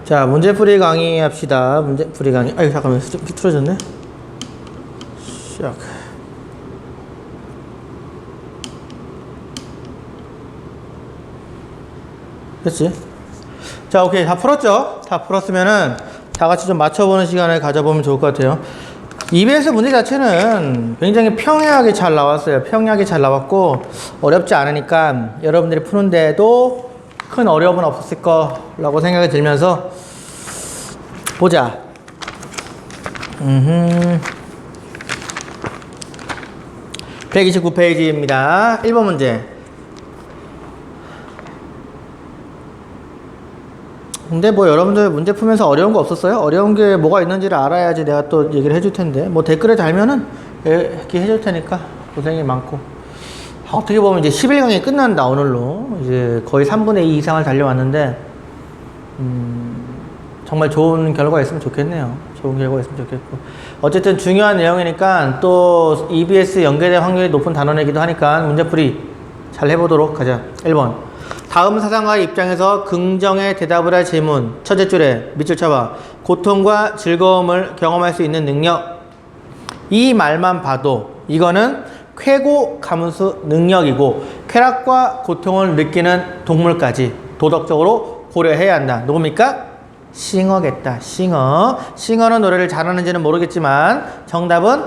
자, 문제풀이 강의 합시다. 문제풀이 강의. 아이고, 잠깐만. 좀 틀어졌네. 시작. 됐지? 자, 오케이. 다 풀었죠? 다 풀었으면은 다 같이 좀 맞춰보는 시간을 가져보면 좋을 것 같아요. EBS 문제 자체는 굉장히 평이하게 잘 나왔어요. 평이하게 잘 나왔고, 어렵지 않으니까 여러분들이 푸는데도 큰 어려움은 없었을 거라고 생각이 들면서 보자. 129페이지입니다. 1번 문제. 근데 뭐 여러분들 문제 풀면서 어려운 거 없었어요? 어려운 게 뭐가 있는지를 알아야지 내가 또 얘기를 해줄 텐데, 뭐 댓글에 달면은 이렇게 해줄 테니까 고생이 많고. 어떻게 보면 이제 11강이 끝난다, 오늘로. 이제 거의 3분의 2 이상을 달려왔는데, 정말 좋은 결과 있으면 좋겠네요. 좋은 결과 있으면 좋겠고. 어쨌든 중요한 내용이니까 또 EBS 연계될 확률이 높은 단원이기도 하니까 문제풀이 잘 해보도록 하자. 1번. 다음 사상가의 입장에서 긍정의 대답을 할 질문. 첫째 줄에 밑줄 쳐봐. 고통과 즐거움을 경험할 수 있는 능력. 이 말만 봐도 이거는 쾌고 감수 능력이고, 쾌락과 고통을 느끼는 동물까지 도덕적으로 고려해야 한다. 누굽니까? 싱어겠다. 싱어. 싱어는 노래를 잘하는지는 모르겠지만 정답은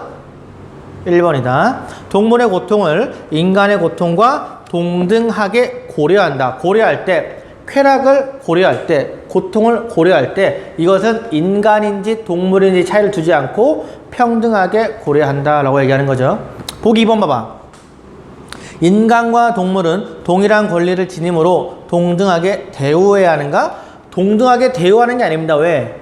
1번이다. 동물의 고통을 인간의 고통과 동등하게 고려한다. 고려할 때, 쾌락을 고려할 때, 고통을 고려할 때 이것은 인간인지 동물인지 차이를 두지 않고 평등하게 고려한다 라고 얘기하는 거죠. 보기 2번 봐봐. 인간과 동물은 동일한 권리를 지니므로 동등하게 대우해야 하는가? 동등하게 대우하는 게 아닙니다. 왜?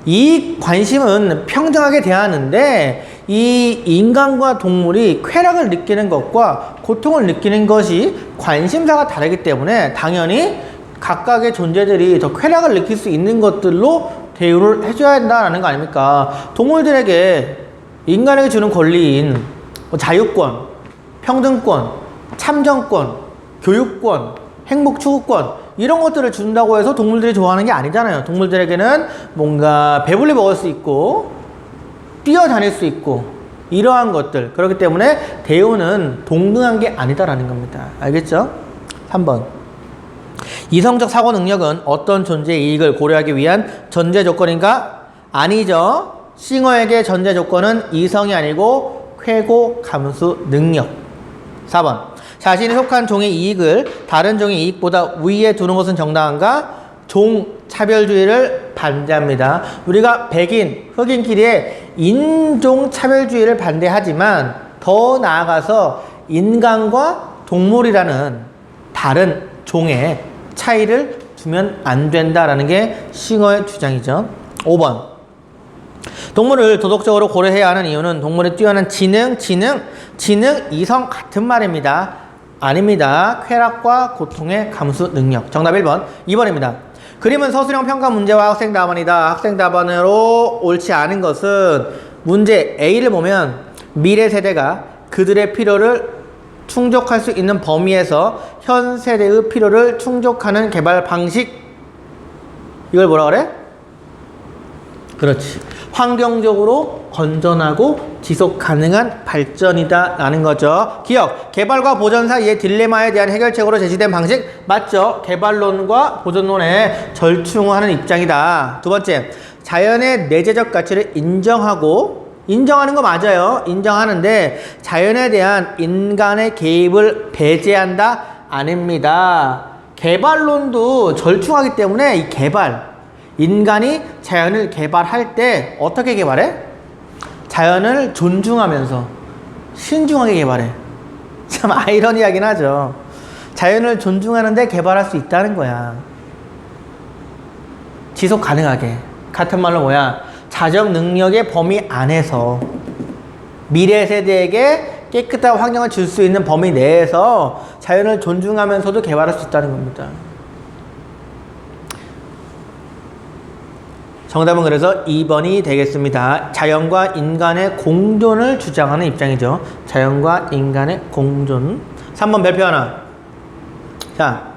이 관심은 평등하게 대하는데, 이 인간과 동물이 쾌락을 느끼는 것과 고통을 느끼는 것이 관심사가 다르기 때문에 당연히 각각의 존재들이 더 쾌락을 느낄 수 있는 것들로 대우를 해줘야 한다는 거 아닙니까? 동물들에게 인간에게 주는 권리인 자유권, 평등권, 참정권, 교육권, 행복 추구권, 이런 것들을 준다고 해서 동물들이 좋아하는 게 아니잖아요. 동물들에게는 뭔가 배불리 먹을 수 있고 뛰어다닐 수 있고 이러한 것들, 그렇기 때문에 대우는 동등한 게 아니다라는 겁니다. 알겠죠? 3번. 이성적 사고 능력은 어떤 존재의 이익을 고려하기 위한 전제 조건인가? 아니죠. 싱어에게 전제 조건은 이성이 아니고 쾌고 감수 능력. 4번. 자신이 속한 종의 이익을 다른 종의 이익보다 위에 두는 것은 정당한가? 종 차별주의를 반대합니다. 우리가 백인, 흑인끼리의 인종 차별주의를 반대하지만 더 나아가서 인간과 동물이라는 다른 종의 차이를 두면 안 된다라는 게 싱어의 주장이죠. 5번. 동물을 도덕적으로 고려해야 하는 이유는 동물의 뛰어난 지능, 이성 같은 말입니다. 아닙니다. 쾌락과 고통의 감수 능력. 정답 1번. 2번입니다. 그림은 서술형 평가 문제와 학생 답안이다. 학생 답안으로 옳지 않은 것은 문제 A를 보면 미래 세대가 그들의 필요를 충족할 수 있는 범위에서 현 세대의 필요를 충족하는 개발 방식. 이걸 뭐라 그래? 그렇지. 환경적으로 건전하고 지속 가능한 발전이다 라는 거죠. 기억, 개발과 보전 사이의 딜레마에 대한 해결책으로 제시된 방식 맞죠? 개발론과 보존론에 절충하는 입장이다. 두 번째, 자연의 내재적 가치를 인정하는 거 맞아요. 인정하는데 자연에 대한 인간의 개입을 배제한다? 아닙니다. 개발론도 절충하기 때문에 이 인간이 자연을 개발할 때 어떻게 개발해? 자연을 존중하면서 신중하게 개발해. 참 아이러니하긴 하죠. 자연을 존중하는데 개발할 수 있다는 거야. 지속 가능하게. 같은 말로 뭐야? 자정 능력의 범위 안에서 미래 세대에게 깨끗한 환경을 줄 수 있는 범위 내에서 자연을 존중하면서도 개발할 수 있다는 겁니다. 정답은 그래서 2번이 되겠습니다. 자연과 인간의 공존을 주장하는 입장이죠. 자연과 인간의 공존. 3번 별표 하나. 자,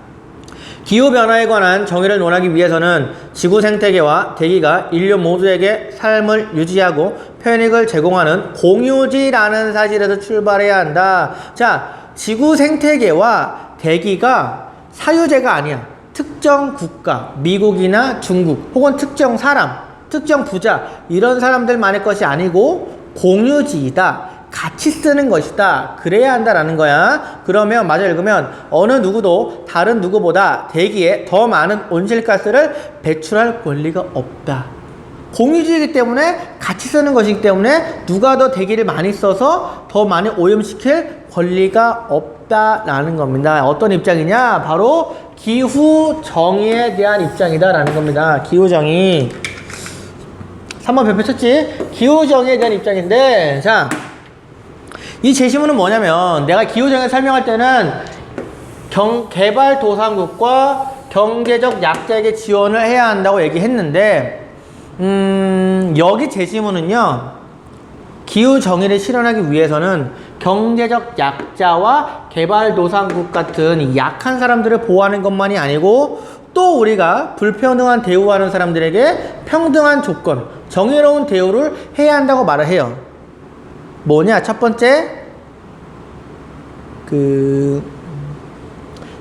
기후변화에 관한 정의를 논하기 위해서는 지구 생태계와 대기가 인류 모두에게 삶을 유지하고 편익을 제공하는 공유지라는 사실에서 출발해야 한다. 자, 지구 생태계와 대기가 사유제가 아니야. 특정 국가, 미국이나 중국, 혹은 특정 사람, 특정 부자, 이런 사람들만의 것이 아니고 공유지이다. 같이 쓰는 것이다. 그래야 한다라는 거야. 그러면 마저 읽으면 어느 누구도 다른 누구보다 대기에 더 많은 온실가스를 배출할 권리가 없다. 공유지이기 때문에 같이 쓰는 것이기 때문에 누가 더 대기를 많이 써서 더 많이 오염시킬 권리가 없다라는 겁니다. 어떤 입장이냐? 바로 기후정의에 대한 입장이다라는 겁니다. 기후정의. 3번 별표 쳤지? 기후정의에 대한 입장인데, 자, 이 제시문은 뭐냐면 내가 기후정의 설명할 때는 개발도상국과 경제적 약자에게 지원을 해야 한다고 얘기했는데 여기 제시문은요, 기후정의를 실현하기 위해서는 경제적 약자와 개발도상국 같은 약한 사람들을 보호하는 것만이 아니고 또 우리가 불평등한 대우하는 사람들에게 평등한 조건, 정의로운 대우를 해야 한다고 말을 해요. 뭐냐? 첫 번째,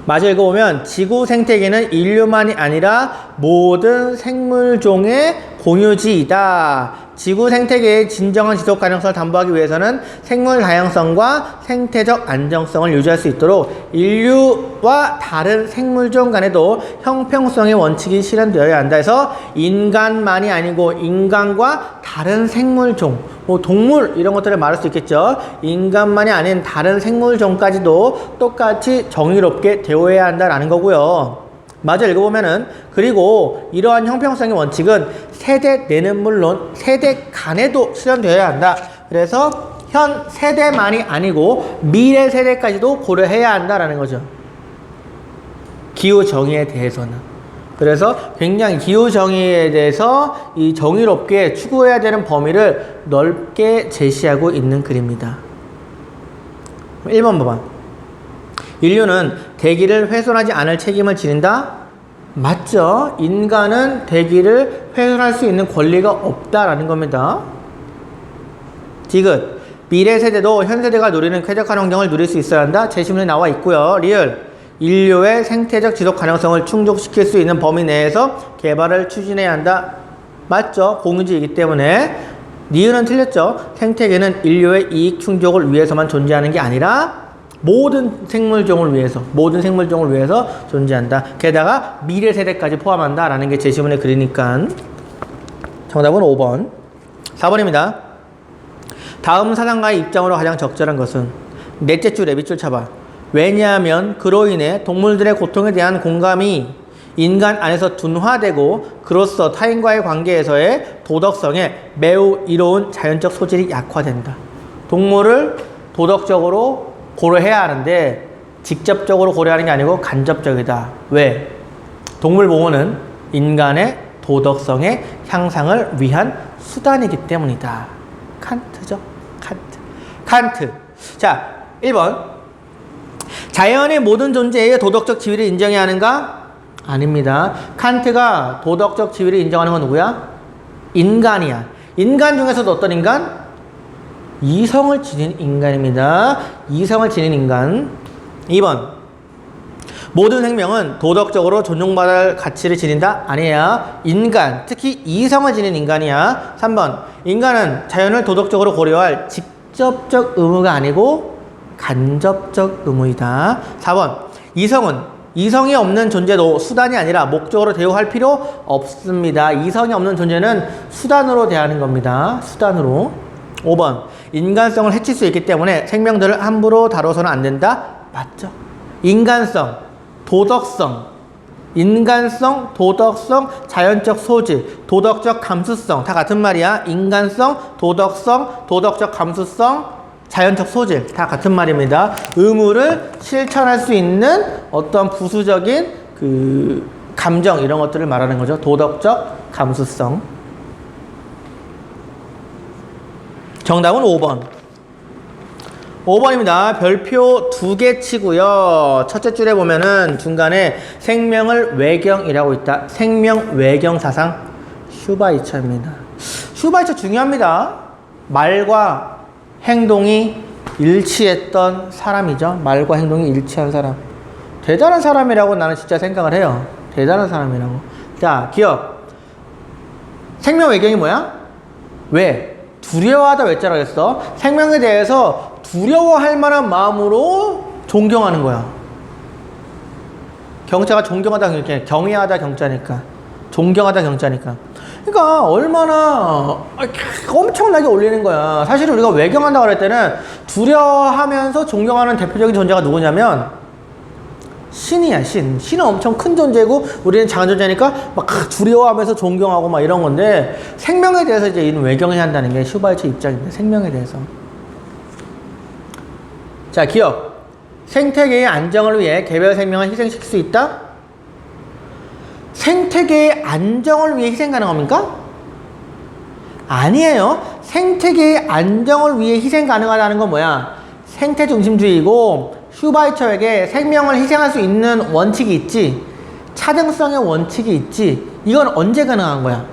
마저 읽어보면 지구 생태계는 인류만이 아니라 모든 생물종의 공유지이다. 지구 생태계의 진정한 지속 가능성을 담보하기 위해서는 생물 다양성과 생태적 안정성을 유지할 수 있도록 인류와 다른 생물종 간에도 형평성의 원칙이 실현되어야 한다. 해서 인간만이 아니고 인간과 다른 생물종, 뭐 동물 이런 것들을 말할 수 있겠죠. 인간만이 아닌 다른 생물종까지도 똑같이 정의롭게 대우해야 한다라는 거고요. 마저 읽어보면은, 그리고 이러한 형평성의 원칙은 세대 내는 물론 세대 간에도 실현되어야 한다. 그래서 현 세대만이 아니고 미래 세대까지도 고려해야 한다라는 거죠. 기후 정의에 대해서는. 그래서 굉장히 기후 정의에 대해서 이 정의롭게 추구해야 되는 범위를 넓게 제시하고 있는 글입니다. 1번 봐봐. 인류는 대기를 훼손하지 않을 책임을 지닌다? 맞죠? 인간은 대기를 훼손할 수 있는 권리가 없다라는 겁니다. 디귿. 미래 세대도 현 세대가 누리는 쾌적한 환경을 누릴 수 있어야 한다? 제시문에 나와 있고요. 리을. 인류의 생태적 지속 가능성을 충족시킬 수 있는 범위 내에서 개발을 추진해야 한다? 맞죠? 공유지이기 때문에. 니은은 틀렸죠? 생태계는 인류의 이익 충족을 위해서만 존재하는 게 아니라 모든 생물종을 위해서 존재한다. 게다가 미래 세대까지 포함한다 라는 게 제시문의 글이니까 정답은 5번. 4번입니다. 다음 사상가의 입장으로 가장 적절한 것은, 넷째 줄에 밑줄 쳐봐. 왜냐하면 그로 인해 동물들의 고통에 대한 공감이 인간 안에서 둔화되고 그로써 타인과의 관계에서의 도덕성에 매우 이로운 자연적 소질이 약화된다. 동물을 도덕적으로 고려해야 하는데 직접적으로 고려하는 게 아니고 간접적이다. 왜? 동물 보호는 인간의 도덕성의 향상을 위한 수단이기 때문이다. 칸트죠. 칸트. 자, 1번. 자연의 모든 존재의 도덕적 지위를 인정해야 하는가? 아닙니다. 칸트가 도덕적 지위를 인정하는 건 누구야? 인간이야. 인간 중에서도 어떤 인간? 이성을 지닌 인간입니다. 이성을 지닌 인간. 2번. 모든 생명은 도덕적으로 존중받을 가치를 지닌다? 아니야. 인간, 특히 이성을 지닌 인간이야. 3번. 인간은 자연을 도덕적으로 고려할 직접적 의무가 아니고 간접적 의무이다. 4번. 이성은 이성이 없는 존재도 수단이 아니라 목적으로 대우할 필요 없습니다. 이성이 없는 존재는 수단으로 대하는 겁니다. 수단으로. 5번. 인간성을 해칠 수 있기 때문에 생명들을 함부로 다뤄서는 안 된다? 맞죠? 인간성, 도덕성, 자연적 소질, 도덕적 감수성 다 같은 말이야. 인간성, 도덕성, 도덕적 감수성, 자연적 소질 다 같은 말입니다. 의무를 실천할 수 있는 어떤 부수적인 감정 이런 것들을 말하는 거죠. 도덕적 감수성. 정답은 5번. 5번입니다. 별표 2개 치고요. 첫째 줄에 보면은 중간에 생명을 외경이라고 있다. 생명 외경 사상 슈바이처입니다. 슈바이처 중요합니다. 말과 행동이 일치했던 사람이죠. 말과 행동이 일치한 사람. 대단한 사람이라고 나는 진짜 생각을 해요. 대단한 사람이라고. 자, 기억. 생명 외경이 뭐야? 왜? 두려워하다 외자라고 했어. 생명에 대해서 두려워할 만한 마음으로 존경하는 거야. 경자가 존경하다 경자, 경외하다 경자니까. 존경하다 경자니까. 그러니까 얼마나 엄청나게 올리는 거야. 사실 우리가 외경한다고 그럴 때는 두려워하면서 존경하는 대표적인 존재가 누구냐면 신이야, 신. 신은 엄청 큰 존재고 우리는 작은 존재니까 막 두려워하면서 존경하고 막 이런 건데 생명에 대해서 이제 이는 외경해야 한다는 게 슈바이처 입장입니다. 생명에 대해서. 자, 기억. 생태계의 안정을 위해 개별 생명을 희생시킬 수 있다? 생태계의 안정을 위해 희생 가능합니까? 아니에요. 생태계의 안정을 위해 희생 가능하다는 건 뭐야? 생태 중심주의고 슈바이처에게 생명을 희생할 수 있는 원칙이 있지. 차등성의 원칙이 있지. 이건 언제 가능한 거야?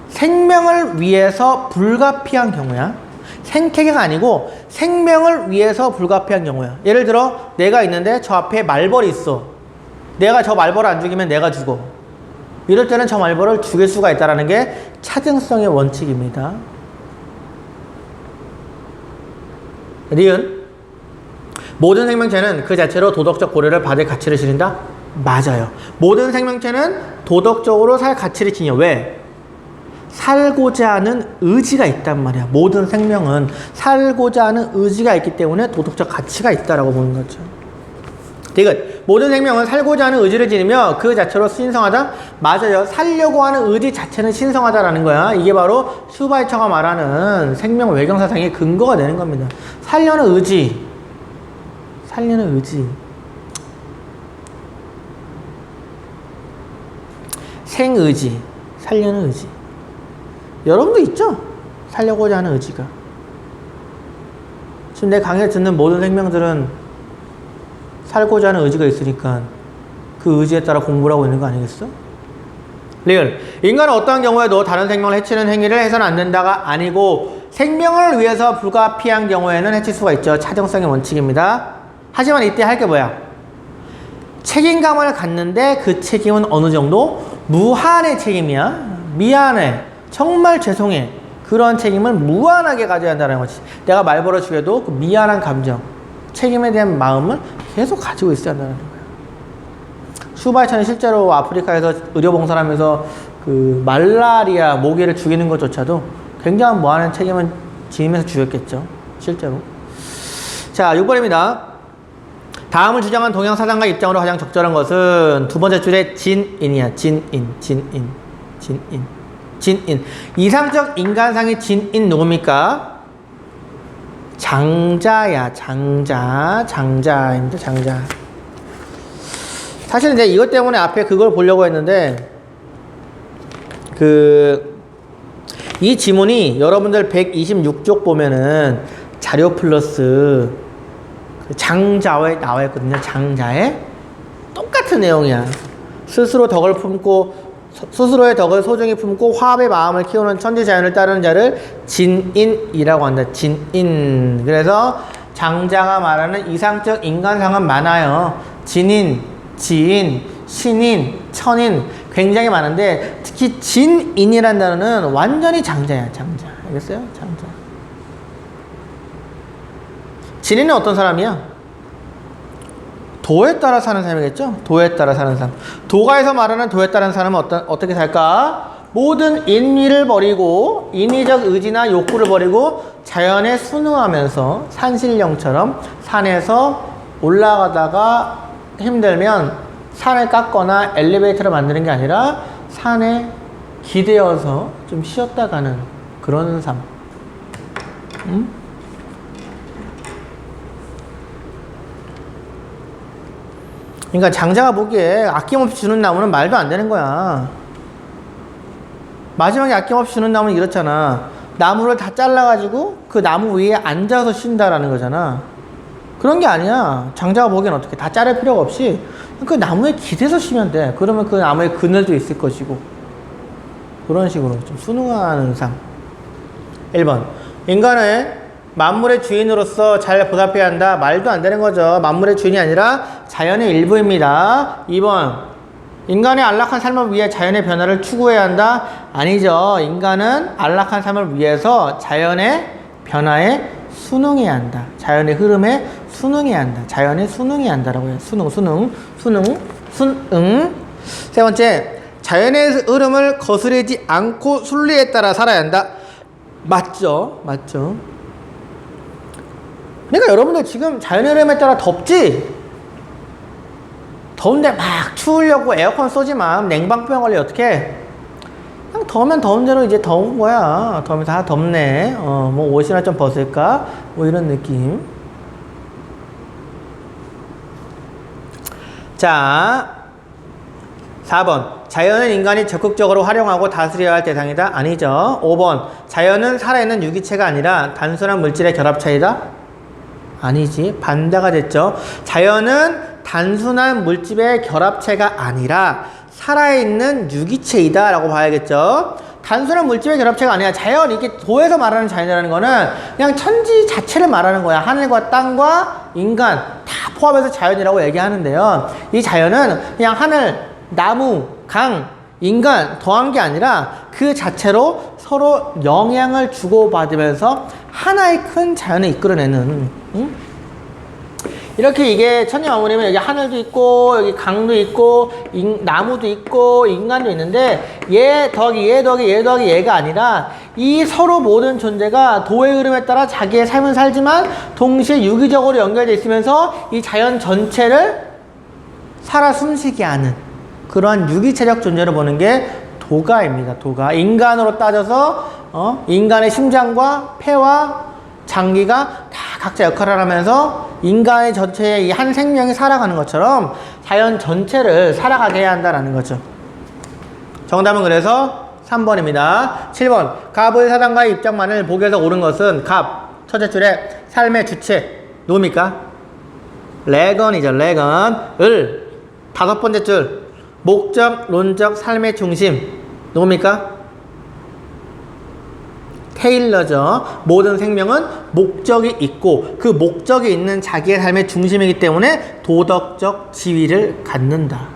생명을 위해서 불가피한 경우야. 생태계가 아니고 생명을 위해서 불가피한 경우야. 예를 들어 내가 있는데 저 앞에 말벌이 있어. 내가 저 말벌을 안 죽이면 내가 죽어. 이럴 때는 저 말벌을 죽일 수가 있다는 게 차등성의 원칙입니다. 리은. 모든 생명체는 그 자체로 도덕적 고려를 받을 가치를 지닌다? 맞아요. 모든 생명체는 도덕적으로 살 가치를 지녀. 왜? 살고자 하는 의지가 있단 말이야. 모든 생명은 살고자 하는 의지가 있기 때문에 도덕적 가치가 있다라고 보는 거죠. 디귿. 모든 생명은 살고자 하는 의지를 지니며 그 자체로 신성하다? 맞아요. 살려고 하는 의지 자체는 신성하다라는 거야. 이게 바로 슈바이처가 말하는 생명 외경 사상의 근거가 되는 겁니다. 살려는 의지. 살려는 의지. 생의지. 살려는 의지. 여러분도 있죠? 살려고자 하는 의지가. 지금 내 강의 듣는 모든 생명들은 살고자 하는 의지가 있으니까 그 의지에 따라 공부를 하고 있는 거 아니겠어? 리을. 인간은 어떠한 경우에도 다른 생명을 해치는 행위를 해서는 안 된다가 아니고 생명을 위해서 불가피한 경우에는 해칠 수가 있죠. 차정성의 원칙입니다. 하지만 이때 할 게 뭐야? 책임감을 갖는데 그 책임은 어느 정도? 무한의 책임이야. 미안해. 정말 죄송해. 그런 책임을 무한하게 가져야 한다는 거지. 내가 말벌을 죽여도 그 미안한 감정, 책임에 대한 마음을 계속 가지고 있어야 한다는 거야. 슈바이처는 실제로 아프리카에서 의료봉사를 하면서 그 말라리아 모기를 죽이는 것조차도 굉장한 무한한 책임을 지니면서 죽였겠죠. 실제로. 자, 6번입니다. 다음을 주장한 동양 사상가 입장으로 가장 적절한 것은 두 번째 줄에 진인이야. 진인. 이상적 인간상의 진인 누굽니까? 장자야. 장자입니다. 장자. 사실 이제 이것 때문에 앞에 그걸 보려고 했는데 이 지문이 여러분들 126쪽 보면은 자료 플러스 장자에 나와 있거든요. 장자에 똑같은 내용이야. 스스로의 덕을 소중히 품고 화합의 마음을 키우는 천지자연을 따르는 자를 진인이라고 한다. 진인. 그래서 장자가 말하는 이상적 인간상은 많아요. 진인, 지인, 신인, 천인 굉장히 많은데 특히 진인이라는 단어는 완전히 장자야. 장자. 알겠어요? 장자. 진인은 어떤 사람이야? 도에 따라 사는 사람이겠죠? 도에 따라 사는 사람. 도가에서 말하는 도에 따른 사람은 어떻게 살까? 모든 인위를 버리고 인위적 의지나 욕구를 버리고 자연에 순응하면서 산신령처럼 산에서 올라가다가 힘들면 산을 깎거나 엘리베이터를 만드는 게 아니라 산에 기대어서 좀 쉬었다 가는 그런 삶. 응? 그러니까 장자가 보기에 아낌없이 주는 나무는 말도 안 되는 거야. 마지막에 아낌없이 주는 나무는 이렇잖아. 나무를 다 잘라가지고 그 나무 위에 앉아서 쉰다라는 거잖아. 그런 게 아니야. 장자가 보기엔 어떻게 다 자를 필요가 없이 그 나무에 기대서 쉬면 돼. 그러면 그 나무에 그늘도 있을 것이고. 그런 식으로 좀 순응하는 의상. 1번. 인간은 만물의 주인으로서 잘 보살펴야 한다. 말도 안 되는 거죠. 만물의 주인이 아니라 자연의 일부입니다. 2번. 인간의 안락한 삶을 위해 자연의 변화를 추구해야 한다. 아니죠. 인간은 안락한 삶을 위해서 자연의 변화에 순응해야 한다. 자연의 흐름에 순응해야 한다. 자연에 순응해야 한다라고 해요. 순응. 세 번째, 자연의 흐름을 거스르지 않고 순리에 따라 살아야 한다. 맞죠? 그러니까 여러분들 지금 자연의 흐름에 따라 덥지? 더운데 막 추우려고 에어컨 쏘지 마. 냉방병 걸려 어떡해? 그냥 더우면 더운 대로 이제 더운 거야. 더우면 다 덥네. 뭐 옷이나 좀 벗을까? 뭐 이런 느낌. 자, 4번. 자연은 인간이 적극적으로 활용하고 다스려야 할 대상이다. 아니죠. 5번. 자연은 살아있는 유기체가 아니라 단순한 물질의 결합체이다. 아니지. 반대가 됐죠. 자연은 단순한 물질의 결합체가 아니라 살아있는 유기체이다 라고 봐야겠죠. 단순한 물질의 결합체가 아니라 자연, 이게 도에서 말하는 자연이라는 거는 그냥 천지 자체를 말하는 거야. 하늘과 땅과 인간 다 포함해서 자연이라고 얘기하는데요. 이 자연은 그냥 하늘, 나무, 강, 인간 더한 게 아니라 그 자체로 서로 영향을 주고받으면서 하나의 큰 자연을 이끌어내는, 이렇게 이게 천지만물이면 여기 하늘도 있고 여기 강도 있고 나무도 있고 인간도 있는데 얘 더하기 얘 더하기 얘 더하기 얘가 아니라 이 서로 모든 존재가 도의 흐름에 따라 자기의 삶을 살지만 동시에 유기적으로 연결되어 있으면서 이 자연 전체를 살아 숨쉬게 하는 그러한 유기체적 존재를 보는 게 도가입니다. 도가. 인간으로 따져서 인간의 심장과 폐와 장기가 다 각자 역할을 하면서 인간의 전체의 이 한 생명이 살아가는 것처럼 자연 전체를 살아가게 해야 한다는 거죠. 정답은 그래서 3번입니다. 7번. 갑의 사단과의 입장만을 보기에서 옳은 것은 갑. 첫째 줄에 삶의 주체. 누굽니까? 레건이죠. 레건. 을. 다섯 번째 줄. 목적, 론적, 삶의 중심. 누굽니까? 테일러죠. 모든 생명은 목적이 있고 그 목적이 있는 자기의 삶의 중심이기 때문에 도덕적 지위를 갖는다.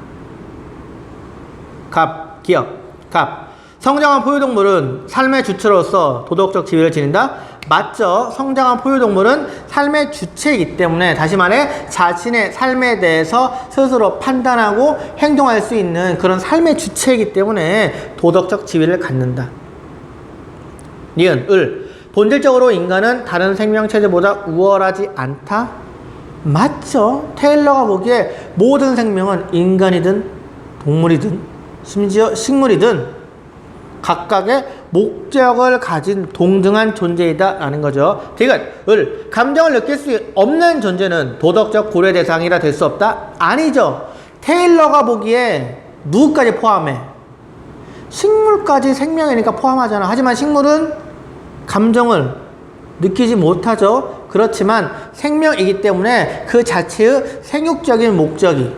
갑, 기억, 갑. 성장한 포유동물은 삶의 주체로서 도덕적 지위를 지닌다? 맞죠. 성장한 포유동물은 삶의 주체이기 때문에 다시 말해 자신의 삶에 대해서 스스로 판단하고 행동할 수 있는 그런 삶의 주체이기 때문에 도덕적 지위를 갖는다. 니은, 을. 본질적으로 인간은 다른 생명체들보다 우월하지 않다? 맞죠. 테일러가 보기에 모든 생명은 인간이든 동물이든 심지어 식물이든 각각의 목적을 가진 동등한 존재이다 라는 거죠. 디귿, 을. 감정을 느낄 수 없는 존재는 도덕적 고려 대상이라 될 수 없다? 아니죠. 테일러가 보기에 누구까지 포함해? 식물까지 생명이니까 포함하잖아. 하지만 식물은 감정을 느끼지 못하죠. 그렇지만 생명이기 때문에 그 자체의 생육적인 목적이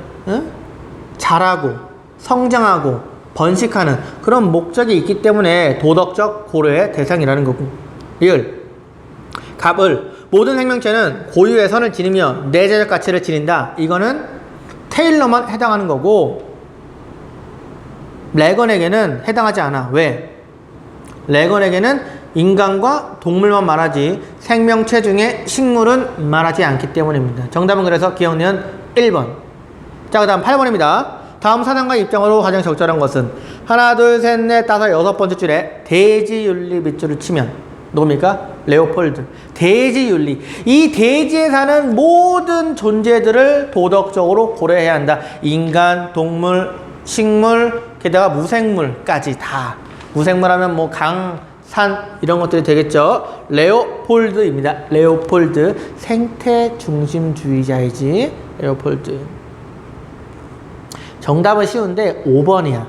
자라고 성장하고 번식하는 그런 목적이 있기 때문에 도덕적 고려의 대상이라는 거고. 리을. 갑을. 모든 생명체는 고유의 선을 지니며 내재적 가치를 지닌다. 이거는 테일러만 해당하는 거고 레건에게는 해당하지 않아. 왜? 레건에게는 인간과 동물만 말하지 생명체 중에 식물은 말하지 않기 때문입니다. 정답은 그래서 기억니은 1번. 자, 그 다음 8번입니다. 다음 사단과의 입장으로 가장 적절한 것은 하나, 둘, 셋, 넷, 다섯, 여섯 번째 줄에 대지윤리 밑줄을 치면 누굽니까? 레오폴드. 대지윤리. 이 대지에 사는 모든 존재들을 도덕적으로 고려해야 한다. 인간, 동물, 식물, 게다가 무생물까지 다. 무생물 하면 뭐 강, 산 이런 것들이 되겠죠. 레오폴드입니다. 레오폴드. 생태 중심주의자이지. 레오폴드. 정답은 쉬운데 5번이야.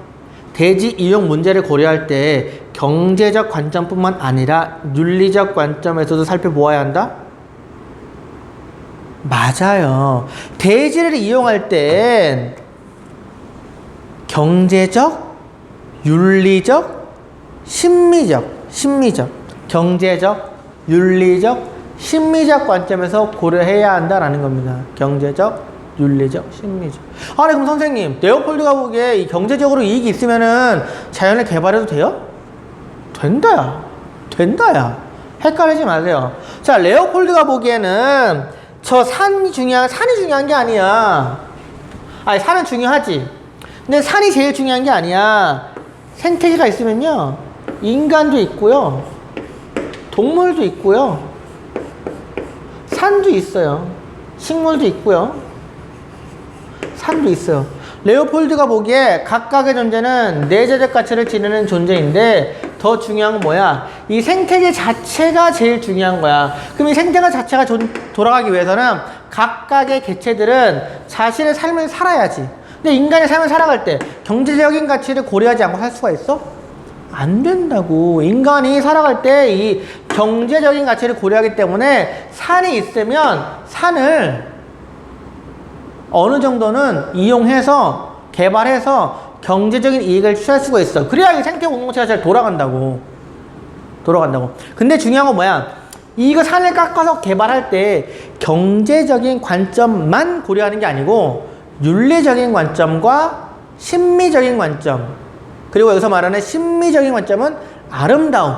대지 이용 문제를 고려할 때 경제적 관점뿐만 아니라 윤리적 관점에서도 살펴보아야 한다? 맞아요. 대지를 이용할 땐 경제적, 윤리적, 심미적, 경제적, 윤리적, 심미적 관점에서 고려해야 한다라는 겁니다. 경제적, 윤리적, 심미적. 아니 그럼 선생님, 레오폴드가 보기에 이 경제적으로 이익이 있으면은 자연을 개발해도 돼요? 된다야. 헷갈리지 마세요. 자, 레오폴드가 보기에는 저 산이 중요한 게 아니야. 아니 산은 중요하지. 근데 산이 제일 중요한 게 아니야. 생태계가 있으면요, 인간도 있고요, 동물도 있고요, 산도 있어요, 식물도 있고요, 산도 있어요. 레오폴드가 보기에 각각의 존재는 내재적 가치를 지니는 존재인데 더 중요한 건 뭐야? 이 생태계 자체가 제일 중요한 거야. 그럼 이 생태계 자체가 돌아가기 위해서는 각각의 개체들은 자신의 삶을 살아야지. 근데 인간의 삶을 살아갈 때 경제적인 가치를 고려하지 않고 살 수가 있어? 안 된다고. 인간이 살아갈 때 이 경제적인 가치를 고려하기 때문에 산이 있으면 산을 어느 정도는 이용해서 개발해서 경제적인 이익을 취할 수가 있어. 그래야 이 생태 공동체가 잘 돌아간다고. 근데 중요한 건 뭐야? 이거 산을 깎아서 개발할 때 경제적인 관점만 고려하는 게 아니고 윤리적인 관점과 심미적인 관점, 그리고 여기서 말하는 심미적인 관점은 아름다움,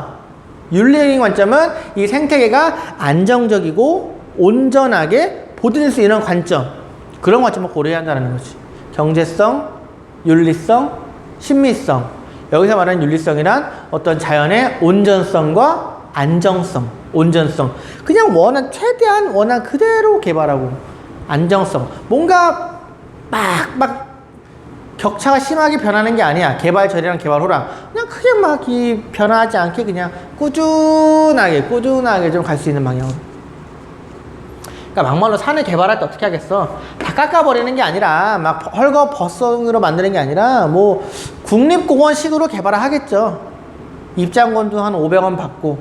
윤리적인 관점은 이 생태계가 안정적이고 온전하게 보존될 수 있는 관점, 그런 관점을 고려해야 한다는 거지. 경제성, 윤리성, 심미성. 여기서 말하는 윤리성이란 어떤 자연의 온전성과 안정성, 온전성. 그냥 최대한 원한 그대로 개발하고, 안정성. 뭔가 막 격차가 심하게 변하는 게 아니야. 개발 전이랑 개발 후랑. 그냥 크게 막 변하지 않게 그냥 꾸준하게 좀 갈 수 있는 방향으로. 그러니까 막말로 산을 개발할 때 어떻게 하겠어? 다 깎아버리는 게 아니라 막 헐거벗성으로 만드는 게 아니라 뭐 국립공원식으로 개발을 하겠죠. 입장권도 한 500원 받고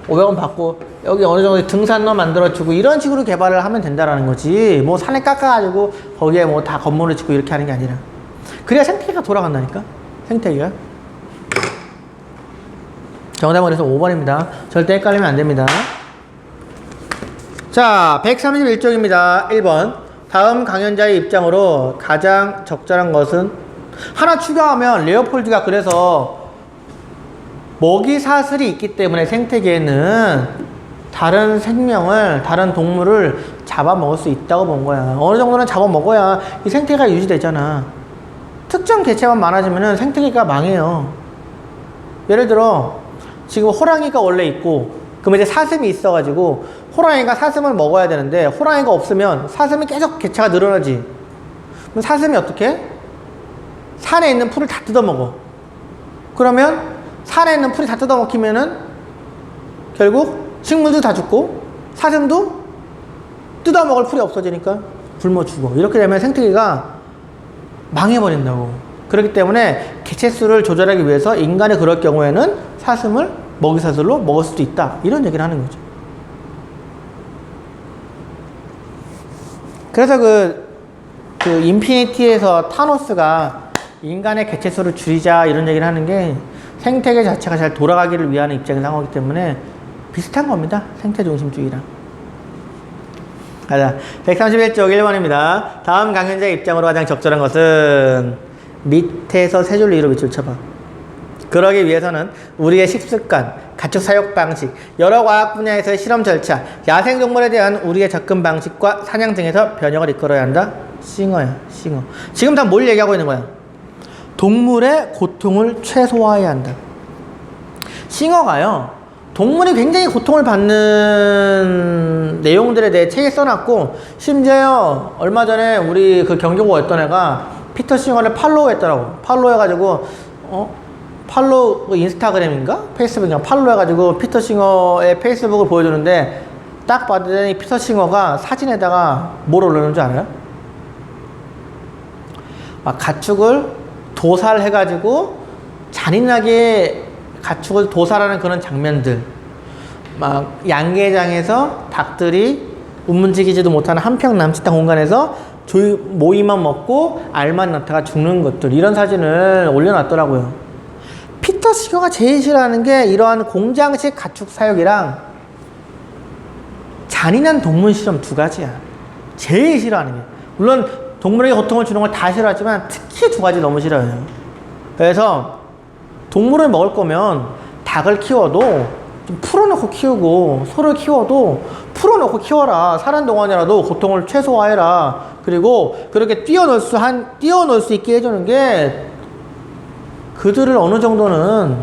500원 받고 여기 어느 정도 등산로 만들어주고 이런 식으로 개발을 하면 된다라는 거지. 뭐 산에 깎아가지고 거기에 뭐 다 건물을 짓고 이렇게 하는 게 아니라. 그래야 생태계가 돌아간다니까. 생태계가. 정답은 그래서 5번입니다. 절대 헷갈리면 안 됩니다. 자, 131쪽입니다. 1번. 다음 강연자의 입장으로 가장 적절한 것은? 하나 추가하면 레오폴드가 그래서 먹이 사슬이 있기 때문에 생태계에는 다른 생명을, 다른 동물을 잡아먹을 수 있다고 본 거야. 어느 정도는 잡아먹어야 이 생태계가 유지되잖아. 특정 개체만 많아지면 생태계가 망해요. 예를 들어 지금 호랑이가 원래 있고 그럼 이제 사슴이 있어가지고 호랑이가 사슴을 먹어야 되는데 호랑이가 없으면 사슴이 계속 개체가 늘어나지. 그럼 사슴이 어떻게? 산에 있는 풀을 다 뜯어먹어. 그러면 산에 있는 풀이 다 뜯어먹히면은 결국 식물도 다 죽고 사슴도 뜯어먹을 풀이 없어지니까 굶어 죽어. 이렇게 되면 생태계가 망해버린다고. 그렇기 때문에 개체수를 조절하기 위해서 인간이 그럴 경우에는 사슴을 먹이사슬로 먹을 수도 있다. 이런 얘기를 하는 거죠. 그래서 그 인피니티에서 타노스가 인간의 개체수를 줄이자 이런 얘기를 하는 게 생태계 자체가 잘 돌아가기를 위한 입장에서 한 거기 때문에 비슷한 겁니다. 생태중심주의랑. 가자. 131쪽 1번입니다. 다음 강연자의 입장으로 가장 적절한 것은 밑에서 세 줄로 이로 밑줄 쳐봐. 그러기 위해서는 우리의 식습관, 가축 사육 방식, 여러 과학 분야에서의 실험 절차, 야생동물에 대한 우리의 접근 방식과 사냥 등에서 변형을 이끌어야 한다. 싱어야, 싱어. 지금 다 뭘 얘기하고 있는 거야? 동물의 고통을 최소화해야 한다. 싱어가요, 동물이 굉장히 고통을 받는 내용들에 대해 책에 써놨고, 심지어 얼마 전에 우리 그 경교고였던 애가 피터 싱어를 팔로우 했더라고. 팔로우 해가지고 팔로우 인스타그램인가? 페이스북인가? 팔로우 해가지고 피터 싱어의 페이스북을 보여주는데 딱 봤더니 피터 싱어가 사진에다가 뭘 올려놓은 줄 알아요? 막 가축을 도살해가지고 잔인하게 가축을 도살하는 그런 장면들, 막 양계장에서 닭들이 움직이지도 못하는 한평 남짓한 공간에서 모이만 먹고 알만 낳다가 죽는 것들, 이런 사진을 올려놨더라고요. 피터 시거가 제일 싫어하는 게 이러한 공장식 가축 사육이랑 잔인한 동물 실험 두 가지야. 제일 싫어하는 게. 물론 동물에게 고통을 주는 걸 다 싫어하지만 특히 두 가지 너무 싫어해요. 그래서 동물을 먹을 거면 닭을 키워도 좀 풀어놓고 키우고, 소를 키워도 풀어놓고 키워라. 사는 동안이라도 고통을 최소화해라. 그리고 그렇게 뛰어놀 수 있게 해주는 게 그들을 어느 정도는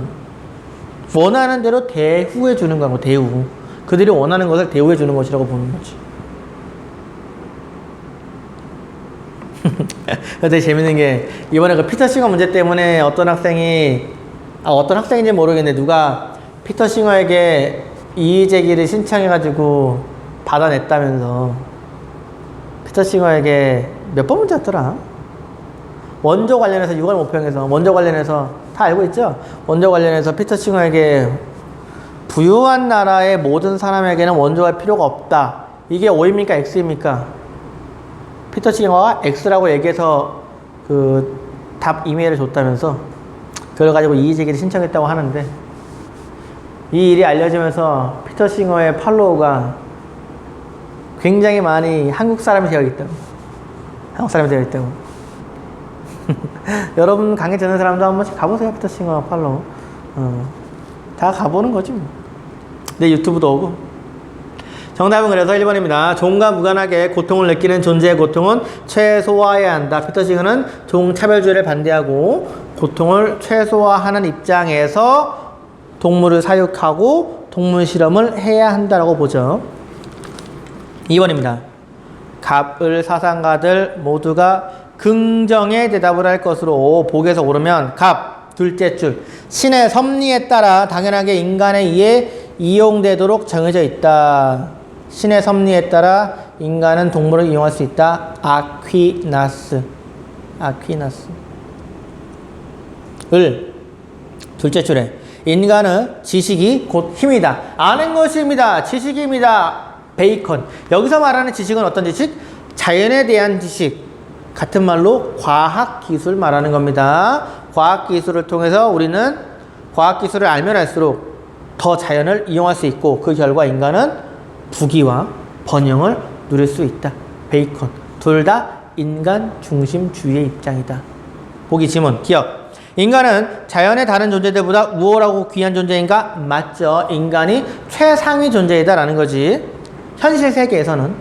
원하는 대로 대우해 주는 거고, 대우. 그들이 원하는 것을 대우해 주는 것이라고 보는 거지. 되게 재밌는 게, 이번에 그 피터 싱어 문제 때문에 어떤 학생인지 모르겠는데 누가 피터 싱어에게 이의제기를 신청해가지고 받아냈다면서, 피터 싱어에게 몇 번 문제였더라? 원조 관련해서 6월 모평에서, 원조 관련해서 다 알고 있죠? 원조 관련해서 피터 싱어에게 부유한 나라의 모든 사람에게는 원조할 필요가 없다. 이게 O입니까? X입니까? 피터 싱어가 X라고 얘기해서 그 답 이메일을 줬다면서, 그걸 가지고 이의제기를 신청했다고 하는데, 이 일이 알려지면서 피터 싱어의 팔로우가 굉장히 많이 한국 사람이 되어 있다고. 한국 사람이 되어 있다고. 여러분 강의 듣는 사람도 한 번씩 가보세요. 피터 싱어 팔로우. 다 가보는 거지 뭐. 내 유튜브도 오고. 정답은 그래서 1번입니다. 종과 무관하게 고통을 느끼는 존재의 고통은 최소화해야 한다. 피터 싱어는 종차별주의를 반대하고 고통을 최소화하는 입장에서 동물을 사육하고 동물 실험을 해야 한다라고 보죠. 2번입니다. 갑을 사상가들 모두가 긍정의 대답을 할 것으로 복에서 오르면 갑, 둘째 줄. 신의 섭리에 따라 당연하게 인간에 의해 이용되도록 정해져 있다. 신의 섭리에 따라 인간은 동물을 이용할 수 있다. 아퀴나스. 을, 둘째 줄에 인간은 지식이 곧 힘이다. 아는 것입니다. 지식입니다. 베이컨. 여기서 말하는 지식은 어떤 지식? 자연에 대한 지식. 같은 말로 과학기술 말하는 겁니다. 과학기술을 통해서 우리는 과학기술을 알면 알수록 더 자연을 이용할 수 있고, 그 결과 인간은 부귀와 번영을 누릴 수 있다. 베이컨. 둘 다 인간 중심주의의 입장이다. 보기 지문. 기억. 인간은 자연의 다른 존재들보다 우월하고 귀한 존재인가? 맞죠. 인간이 최상위 존재이다 라는 거지. 현실 세계에서는.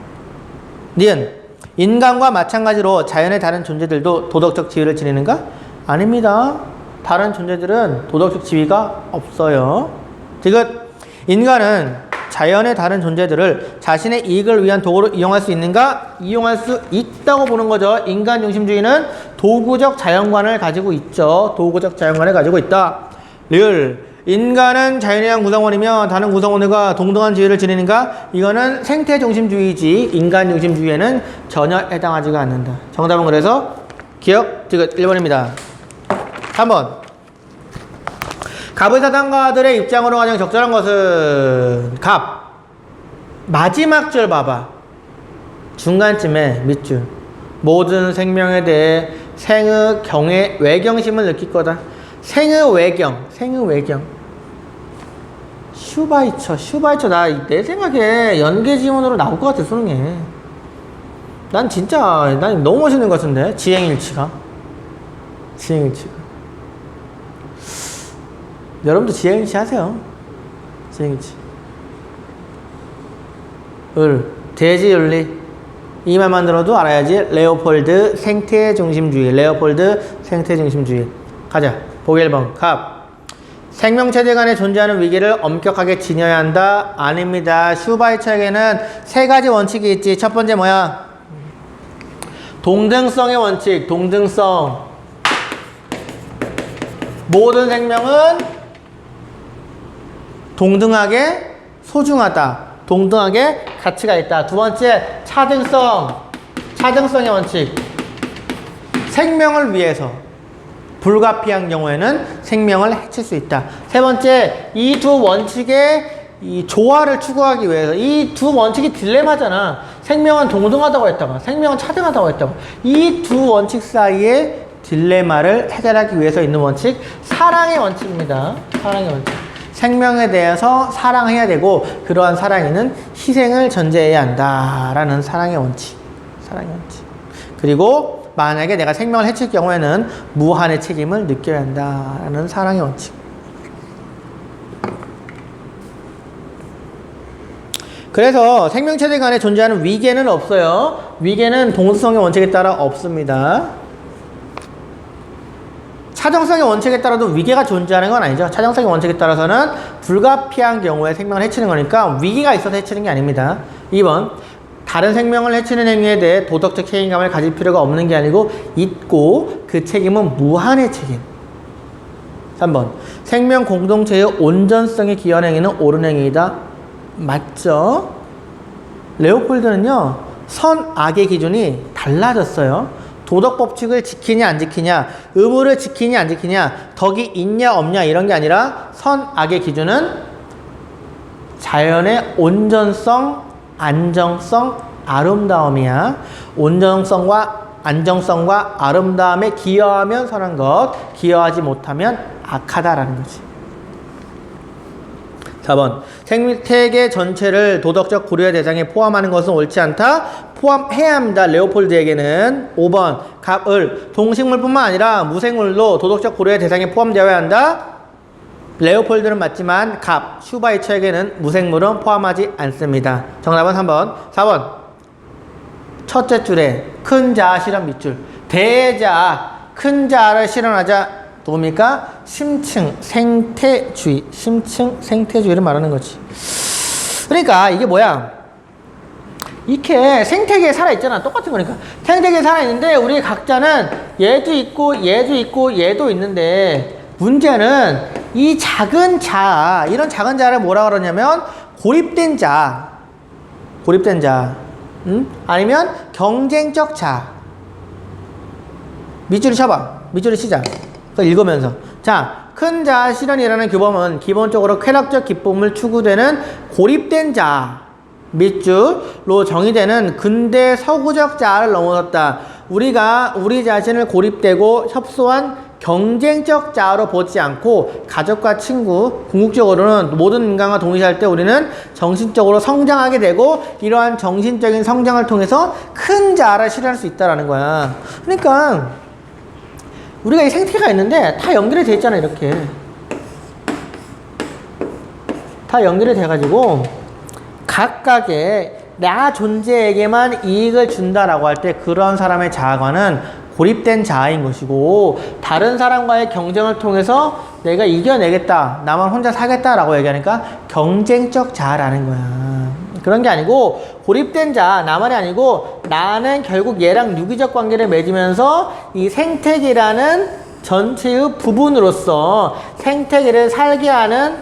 니은. 인간과 마찬가지로 자연의 다른 존재들도 도덕적 지위를 지니는가? 아닙니다. 다른 존재들은 도덕적 지위가 없어요. 지금 인간은 자연의 다른 존재들을 자신의 이익을 위한 도구로 이용할 수 있는가? 이용할 수 있다고 보는 거죠. 인간 중심주의는 도구적 자연관을 가지고 있죠. 도구적 자연관을 가지고 있다. 리을. 인간은 자연에 대한 구성원이며 다른 구성원들과 동등한 지위를 지니는가? 이거는 생태 중심주의지 인간 중심주의에는 전혀 해당하지가 않는다. 정답은 그래서 기억, 디귿 1번입니다. 3번. 갑의 사상가들의 입장으로 가장 적절한 것은 갑. 마지막 줄 봐봐. 중간쯤에 밑줄. 모든 생명에 대해 생의 경의 외경심을 느낄 거다. 생의 외경. 슈바이처. 내 생각에 연계 지문으로 나올 것 같아, 수능에. 난 너무 멋있는 것 같은데. 지행일치가. 여러분도 지행일치 하세요. 지행일치. 돼지윤리. 이 말만 들어도 알아야지. 레오폴드 생태중심주의. 가자. 보기 1번. 갑. 생명체들 간에 존재하는 위기를 엄격하게 지녀야 한다. 아닙니다. 슈바이처에게는 세 가지 원칙이 있지. 첫 번째 뭐야? 동등성의 원칙. 동등성. 모든 생명은 동등하게 소중하다. 동등하게 가치가 있다. 두 번째, 차등성. 차등성의 원칙. 생명을 위해서. 불가피한 경우에는 생명을 해칠 수 있다. 세 번째, 이 두 원칙의 이 조화를 추구하기 위해서 이 두 원칙이 딜레마잖아. 생명은 동등하다고 했다가 생명은 차등하다고 했다가 이 두 원칙 사이에 딜레마를 해결하기 위해서 있는 원칙, 사랑의 원칙입니다. 사랑의 원칙. 생명에 대해서 사랑해야 되고 그러한 사랑에는 희생을 전제해야 한다라는 사랑의 원칙. 사랑의 원칙. 그리고 만약에 내가 생명을 해칠 경우에는 무한의 책임을 느껴야 한다라는 사랑의 원칙. 그래서 생명체들 간에 존재하는 위계는 없어요. 위계는 동수성의 원칙에 따라 없습니다. 차정성의 원칙에 따라도 위계가 존재하는 건 아니죠. 차정성의 원칙에 따라서는 불가피한 경우에 생명을 해치는 거니까 위기가 있어서 해치는 게 아닙니다. 2번, 다른 생명을 해치는 행위에 대해 도덕적 책임감을 가질 필요가 없는 게 아니고 있고 그 책임은 무한의 책임. 3번, 생명 공동체의 온전성에 기여하는 행위는 옳은 행위이다. 맞죠? 레오폴드는요, 선악의 기준이 달라졌어요. 도덕 법칙을 지키냐 안 지키냐, 의무를 지키냐 안 지키냐, 덕이 있냐 없냐 이런 게 아니라 선악의 기준은 자연의 온전성, 안정성, 아름다움이야. 온전성과 안정성과 아름다움에 기여하면 선한 것, 기여하지 못하면 악하다라는 거지. 4번, 생태계 전체를 도덕적 고려의 대상에 포함하는 것은 옳지 않다. 포함해야 합니다. 레오폴드에게는. 5번, 갑, 을, 동식물뿐만 아니라 무생물도 도덕적 고려의 대상에 포함되어야 한다. 레오폴드는 맞지만 갑, 슈바이처에게는 무생물은 포함하지 않습니다. 정답은 3번. 4번, 첫째 줄에 큰 자아 실현 밑줄. 대자아, 큰 자아를 실현하자. 누굽니까? 심층 생태주의. 심층 생태주의를 말하는 거지. 그러니까 이게 뭐야? 이렇게 생태계에 살아있잖아. 똑같은 거니까. 생태계에 살아있는데 우리 각자는 얘도 있고 얘도 있고 얘도 있는데 문제는 이 작은 자아, 이런 작은 자아를 뭐라 그러냐면 고립된 자. 고립된 자. 아니면 경쟁적 자. 밑줄을 쳐봐. 밑줄을 치자. 읽으면서. 자, 큰 자아 실현이라는 규범은 기본적으로 쾌락적 기쁨을 추구되는 고립된 자아 밑줄로 정의되는 근대 서구적 자아를 넘어섰다. 우리가 우리 자신을 고립되고 협소한 경쟁적 자아로 보지 않고 가족과 친구, 궁극적으로는 모든 인간과 동시할 때 우리는 정신적으로 성장하게 되고 이러한 정신적인 성장을 통해서 큰 자아를 실현할 수 있다는 거야. 그러니까 우리가 이 생태계가 있는데 다 연결이 돼 있잖아. 이렇게 다 연결이 돼가지고 각각의 나 존재에게만 이익을 준다라고 할 때 그런 사람의 자아관은 고립된 자아인 것이고, 다른 사람과의 경쟁을 통해서 내가 이겨내겠다, 나만 혼자 사겠다라고 얘기하니까 경쟁적 자아라는 거야. 그런 게 아니고 고립된 자, 나만이 아니고 나는 결국 얘랑 유기적 관계를 맺으면서 이 생태계라는 전체의 부분으로서 생태계를 살게 하는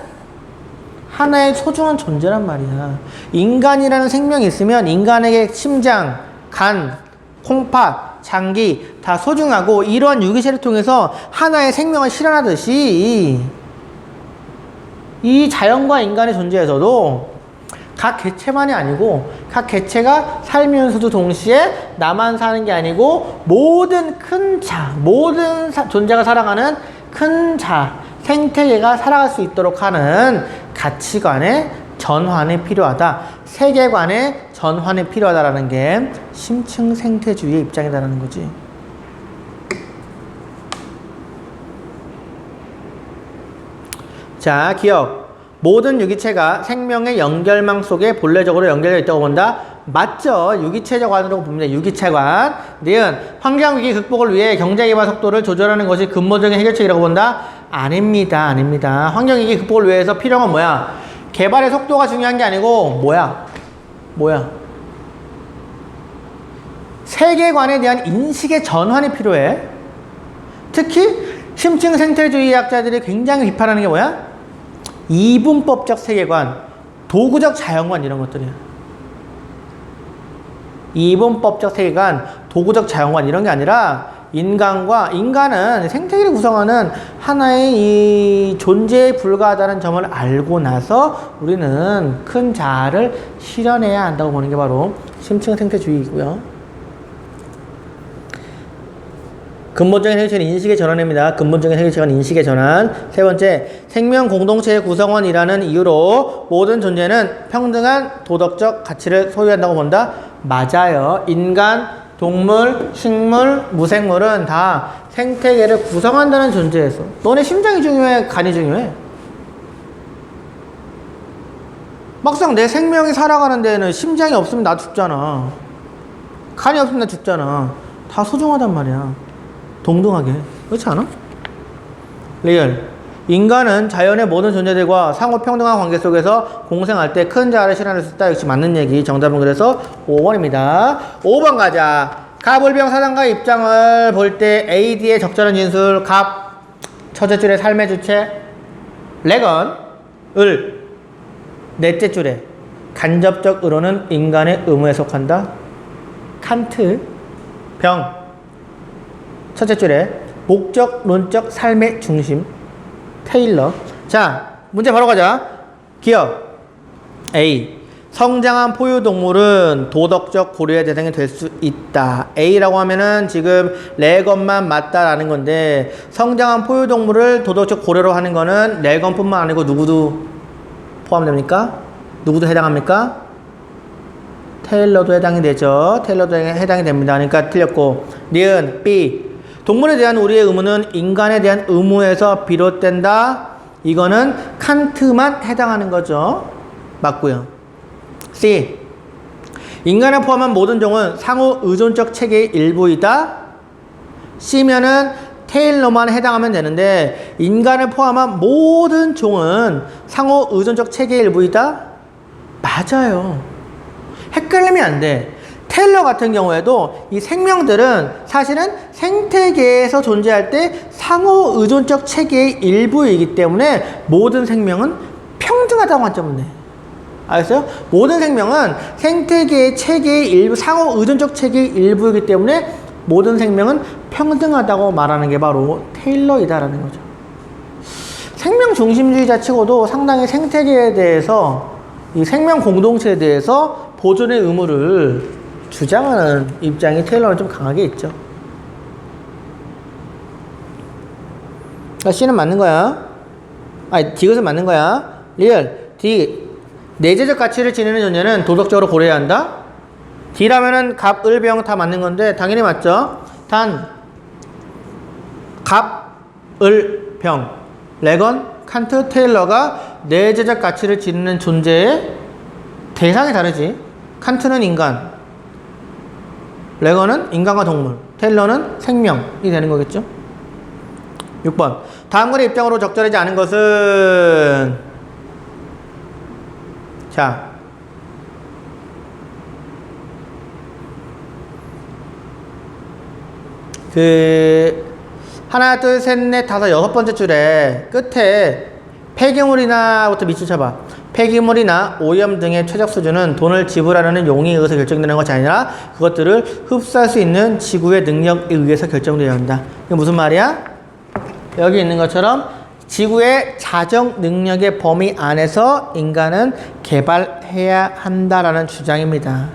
하나의 소중한 존재란 말이야. 인간이라는 생명이 있으면 인간에게 심장, 간, 콩팥, 장기 다 소중하고, 이러한 유기체를 통해서 하나의 생명을 실현하듯이 이 자연과 인간의 존재에서도 각 개체만이 아니고 각 개체가 살면서도 동시에 나만 사는 게 아니고 모든 큰 자, 모든 존재가 살아가는 큰 자, 생태계가 살아갈 수 있도록 하는 가치관의 전환이 필요하다. 세계관의 전환이 필요하다라는 게 심층 생태주의의 입장이다라는 거지. 자, 기억. 모든 유기체가 생명의 연결망 속에 본래적으로 연결되어 있다고 본다. 맞죠? 유기체적관으로 봅니다. 유기체관. 니은 환경위기 극복을 위해 경제개발 속도를 조절하는 것이 근본적인 해결책이라고 본다. 아닙니다. 아닙니다. 환경위기 극복을 위해서 필요한 건 뭐야? 개발의 속도가 중요한 게 아니고 뭐야? 세계관에 대한 인식의 전환이 필요해. 특히 심층 생태주의학자들이 굉장히 비판하는 게 뭐야? 이분법적 세계관, 도구적 자연관, 이런 것들이야. 이분법적 세계관, 도구적 자연관 이런 게 아니라 인간은 생태계를 구성하는 하나의 이 존재에 불과하다는 점을 알고 나서 우리는 큰 자아를 실현해야 한다고 보는 게 바로 심층 생태주의이고요. 근본적인 해결책은 인식의 전환입니다. 근본적인 해결책은 인식의 전환. 세 번째, 생명 공동체의 구성원이라는 이유로 모든 존재는 평등한 도덕적 가치를 소유한다고 본다. 맞아요. 인간, 동물, 식물, 무생물은 다 생태계를 구성한다는 존재에서 너네 심장이 중요해? 간이 중요해? 막상 내 생명이 살아가는 데는 심장이 없으면 나 죽잖아. 간이 없으면 나 죽잖아. 다 소중하단 말이야. 동등하게. 그렇지 않아? 리얼. 인간은 자연의 모든 존재들과 상호 평등한 관계 속에서 공생할 때 큰 자아를 실현할 수 있다. 역시 맞는 얘기. 정답은 그래서 5번입니다. 5번 가자. 갑을병 사단가의 입장을 볼 때 AD의 적절한 진술. 갑. 첫째 줄에 삶의 주체. 레건. 을. 넷째 줄에 간접적 의로는 인간의 의무에 속한다. 칸트. 병. 첫째 줄에 목적론적 삶의 중심. 테일러. 자, 문제 바로 가자. 기억. A. 성장한 포유동물은 도덕적 고려의 대상이 될 수 있다. A라고 하면은 지금 레건만 맞다라는 건데, 성장한 포유동물을 도덕적 고려로 하는 거는 레건뿐만 아니고 누구도 포함됩니까? 누구도 해당합니까? 테일러도 해당이 되죠. 테일러도 해당이 됩니다. 그러니까 틀렸고. 니은 B. 동물에 대한 우리의 의무는 인간에 대한 의무에서 비롯된다. 이거는 칸트만 해당하는 거죠. 맞고요. C. 인간을 포함한 모든 종은 상호 의존적 체계의 일부이다. C면은 테일러만 해당하면 되는데, 인간을 포함한 모든 종은 상호 의존적 체계의 일부이다. 맞아요. 헷갈리면 안 돼. 테일러 같은 경우에도 이 생명들은 사실은 생태계에서 존재할 때 상호 의존적 체계의 일부이기 때문에 모든 생명은 평등하다고 관점은 돼. 알겠어요? 모든 생명은 생태계의 체계의 일부, 상호 의존적 체계의 일부이기 때문에 모든 생명은 평등하다고 말하는 게 바로 테일러이다라는 거죠. 생명 중심주의자 치고도 상당히 생태계에 대해서, 이 생명 공동체에 대해서 보존의 의무를 주장하는 입장이 테일러는 좀 강하게 있죠. C는 맞는 거야. 아니, D것은 맞는 거야. 리얼. D. 내재적 가치를 지니는 존재는 도덕적으로 고려해야 한다. D라면은 갑, 을, 병 다 맞는 건데 당연히 맞죠. 단 갑, 을, 병, 레건, 칸트, 테일러가 내재적 가치를 지니는 존재의 대상이 다르지. 칸트는 인간, 레건은 인간과 동물, 테일러는 생명이 되는 거겠죠. 6번. 다음글의 입장으로 적절하지 않은 것은, 자, 하나, 둘, 셋, 넷, 다섯, 여섯 번째 줄에 끝에 폐기물이나부터 밑줄 쳐봐. 폐기물이나 오염 등의 최적 수준은 돈을 지불하려는 용의에 의해서 결정되는 것이 아니라 그것들을 흡수할 수 있는 지구의 능력에 의해서 결정되어야 한다. 이게 무슨 말이야? 여기 있는 것처럼 지구의 자정 능력의 범위 안에서 인간은 개발해야 한다라는 주장입니다.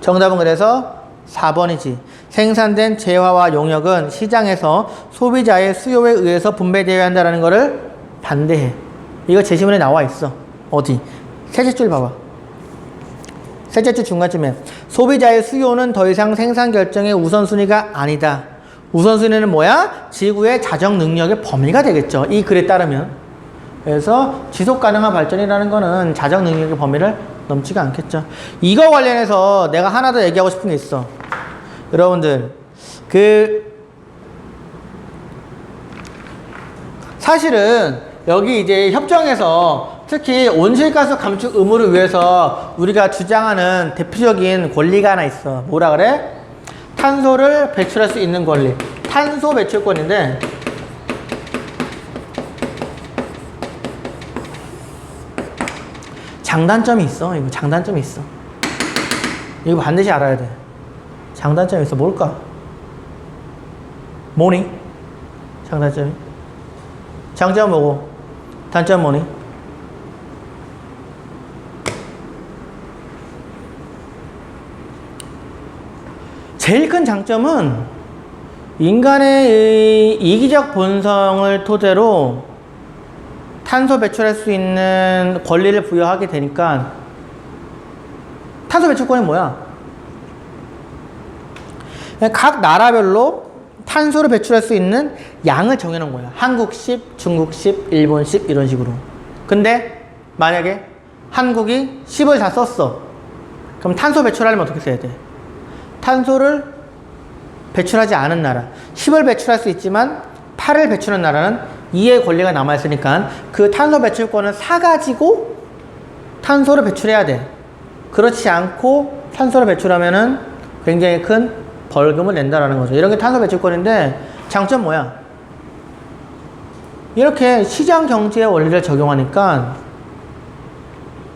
정답은 그래서 4번이지. 생산된 재화와 용역은 시장에서 소비자의 수요에 의해서 분배되어야 한다는 것을 반대해. 이거 제시문에 나와 있어. 어디? 셋째 줄 봐봐. 셋째 줄 중간쯤에 소비자의 수요는 더 이상 생산 결정의 우선순위가 아니다. 우선순위는 뭐야? 지구의 자정 능력의 범위가 되겠죠. 이 글에 따르면. 그래서 지속 가능한 발전이라는 거는 자정 능력의 범위를 넘지가 않겠죠. 이거 관련해서 내가 하나 더 얘기하고 싶은 게 있어. 여러분들, 사실은 여기 이제 협정에서 특히 온실가스 감축 의무를 위해서 우리가 주장하는 대표적인 권리가 하나 있어. 뭐라 그래? 탄소를 배출할 수 있는 권리. 탄소 배출권인데, 장단점이 있어. 이거 장단점이 있어. 이거 반드시 알아야 돼. 장단점이 있어. 뭘까? 뭐니? 장단점이. 장점 뭐고? 단점 뭐니? 제일 큰 장점은 인간의 이기적 본성을 토대로 탄소 배출할 수 있는 권리를 부여하게 되니까 탄소 배출권이 뭐야? 각 나라별로 탄소를 배출할 수 있는 양을 정해놓은 거야. 한국식, 중국식, 일본식 이런 식으로. 근데 만약에 한국이 10을 다 썼어. 그럼 탄소 배출하려면 어떻게 써야 돼? 탄소를 배출하지 않은 나라. 10을 배출할 수 있지만 8을 배출한 나라는 2의 권리가 남아있으니까 그 탄소 배출권을 사가지고 탄소를 배출해야 돼. 그렇지 않고 탄소를 배출하면은 굉장히 큰 벌금을 낸다라는 거죠. 이런 게 탄소 배출권인데 장점 뭐야? 이렇게 시장 경제의 원리를 적용하니까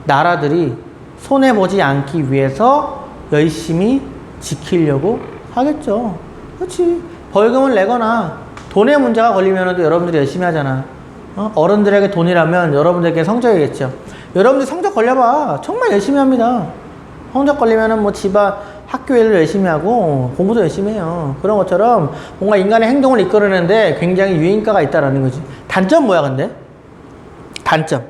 나라들이 손해보지 않기 위해서 열심히 지키려고 하겠죠. 그렇지. 벌금을 내거나 돈의 문제가 걸리면 또 여러분들이 열심히 하잖아. 어른들에게 돈이라면 여러분들에게 성적이겠죠. 여러분들 성적 걸려봐. 정말 열심히 합니다. 성적 걸리면은 뭐 집안, 학교 일을 열심히 하고 공부도 열심히 해요. 그런 것처럼 뭔가 인간의 행동을 이끌어내는데 굉장히 유인가가 있다라는 거지. 단점 뭐야 근데? 단점.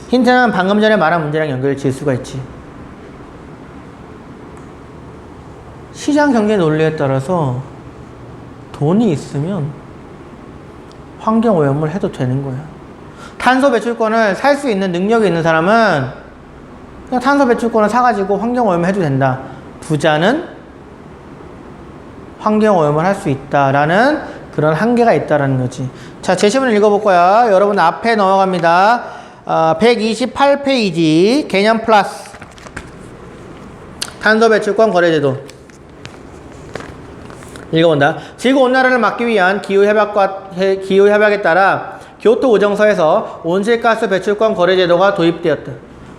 힌트는 방금 전에 말한 문제랑 연결 지을 수가 있지. 시장 경제 논리에 따라서 돈이 있으면 환경 오염을 해도 되는 거야. 탄소 배출권을 살 수 있는 능력이 있는 사람은 그냥 탄소 배출권을 사가지고 환경 오염을 해도 된다. 부자는 환경 오염을 할 수 있다라는 그런 한계가 있다라는 거지. 자, 제시문을 읽어볼 거야. 여러분 앞에 넘어갑니다. 128페이지 개념 플러스 탄소 배출권 거래제도 읽어본다. 지구온난화를 막기 위한 기후협약에 따라 교토 의정서에서 온실가스 배출권 거래제도가 도입되었다.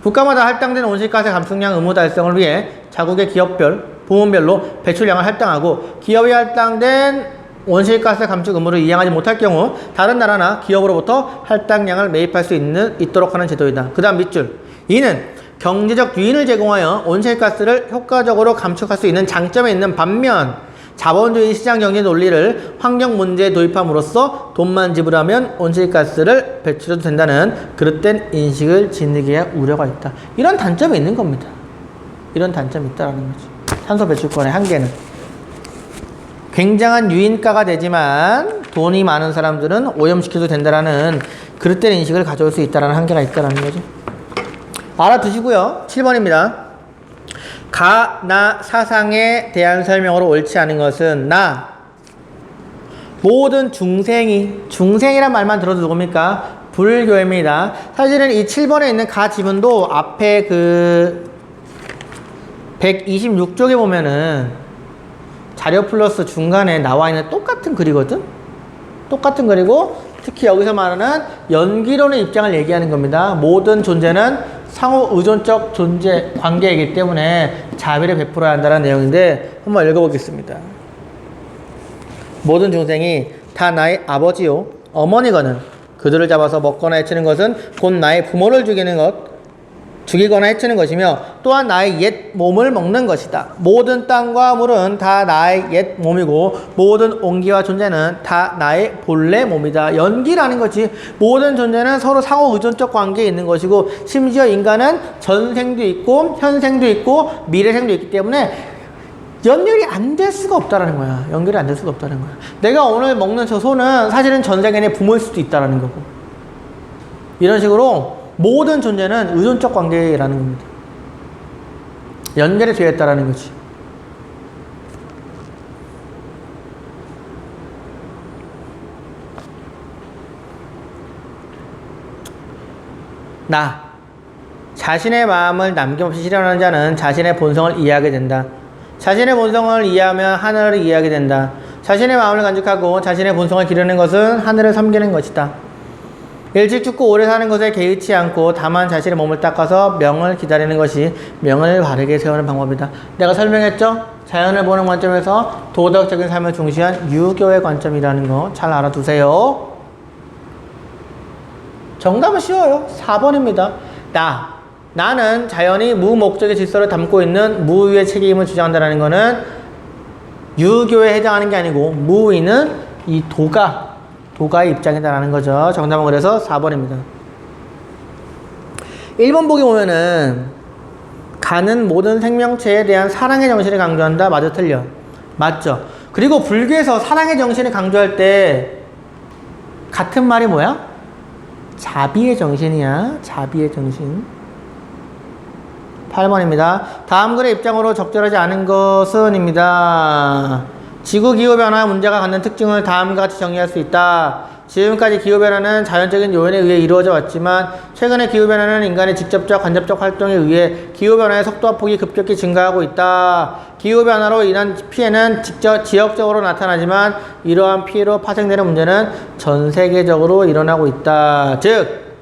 국가마다 할당된 온실가스 감축량 의무 달성을 위해 자국의 기업별, 부문별로 배출량을 할당하고 기업이 할당된 온실가스 감축 의무를 이행하지 못할 경우 다른 나라나 기업으로부터 할당량을 매입할 수 있도록 하는 제도이다. 그 다음 밑줄. 이는 경제적 유인을 제공하여 온실가스를 효과적으로 감축할 수 있는 장점이 있는 반면 자본주의 시장 경제 논리를 환경 문제에 도입함으로써 돈만 지불하면 온실가스를 배출해도 된다는 그릇된 인식을 지니게 할 우려가 있다. 이런 단점이 있는 겁니다. 이런 단점이 있다라는 거지. 탄소 배출권의 한계는. 굉장한 유인가가 되지만 돈이 많은 사람들은 오염시켜도 된다라는 그릇된 인식을 가져올 수 있다라는 한계가 있다라는 거죠. 알아두시고요. 7번입니다. 가, 나 사상에 대한 설명으로 옳지 않은 것은 나 모든 중생이란 말만 들어도 누굽니까? 불교입니다. 사실은 이 7번에 있는 가 지문도 앞에 그 126쪽에 보면은 자료 플러스 중간에 나와 있는 똑같은 글이거든? 똑같은 글이고 특히 여기서 말하는 연기론의 입장을 얘기하는 겁니다. 모든 존재는 상호 의존적 존재 관계이기 때문에 자비를 베풀어야 한다는 내용인데 한번 읽어보겠습니다. 모든 중생이 다 나의 아버지요 어머니거늘 그들을 잡아서 먹거나 해치는 것은 곧 나의 부모를 죽이거나 해치는 것이며 또한 나의 옛 몸을 먹는 것이다. 모든 땅과 물은 다 나의 옛 몸이고 모든 온기와 존재는 다 나의 본래 몸이다. 연기라는 거지. 모든 존재는 서로 상호 의존적 관계에 있는 것이고 심지어 인간은 전생도 있고 현생도 있고 미래생도 있기 때문에 연결이 안 될 수가 없다라는 거야. 연결이 안 될 수가 없다는 거야. 내가 오늘 먹는 저 소는 사실은 전생에 내 부모일 수도 있다라는 거고. 이런 식으로 모든 존재는 의존적 관계라는 겁니다. 연결이 되어 있다라는 거지. 나 자신의 마음을 남김없이 실현하는 자는 자신의 본성을 이해하게 된다. 자신의 본성을 이해하면 하늘을 이해하게 된다. 자신의 마음을 간직하고 자신의 본성을 기르는 것은 하늘을 섬기는 것이다. 일찍 죽고 오래 사는 것에 개의치 않고 다만 자신의 몸을 닦아서 명을 기다리는 것이 명을 바르게 세우는 방법이다. 내가 설명했죠? 자연을 보는 관점에서 도덕적인 삶을 중시한 유교의 관점이라는 거 잘 알아두세요. 정답은 쉬워요. 4번입니다. 나는 자연이 무목적의 질서를 담고 있는 무위의 책임을 주장한다는 거는 유교에 해당하는 게 아니고 무위는 이 도가의 입장이다라는 거죠. 정답은 그래서 4번입니다. 1번 보기 보면은 가는 모든 생명체에 대한 사랑의 정신을 강조한다. 맞아, 틀려? 맞죠. 그리고 불교에서 사랑의 정신을 강조할 때 같은 말이 뭐야? 자비의 정신이야. 자비의 정신. 8번입니다. 다음 글의 입장으로 적절하지 않은 것은 입니다. 지구기후변화 문제가 갖는 특징을 다음과 같이 정리할 수 있다. 지금까지 기후변화는 자연적인 요인에 의해 이루어져 왔지만 최근의 기후변화는 인간의 직접적, 간접적 활동에 의해 기후변화의 속도와 폭이 급격히 증가하고 있다. 기후변화로 인한 피해는 지역적으로 나타나지만 이러한 피해로 파생되는 문제는 전 세계적으로 일어나고 있다. 즉,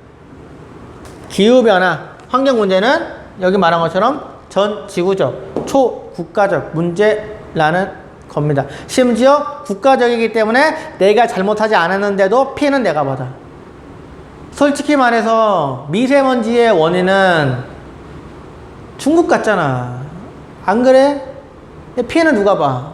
기후변화, 환경 문제는 여기 말한 것처럼 전 지구적, 초국가적 문제라는 겁니다. 심지어 국가적이기 때문에 내가 잘못하지 않았는데도 피해는 내가 받아. 솔직히 말해서 미세먼지의 원인은 중국 같잖아. 안 그래? 피해는 누가 봐?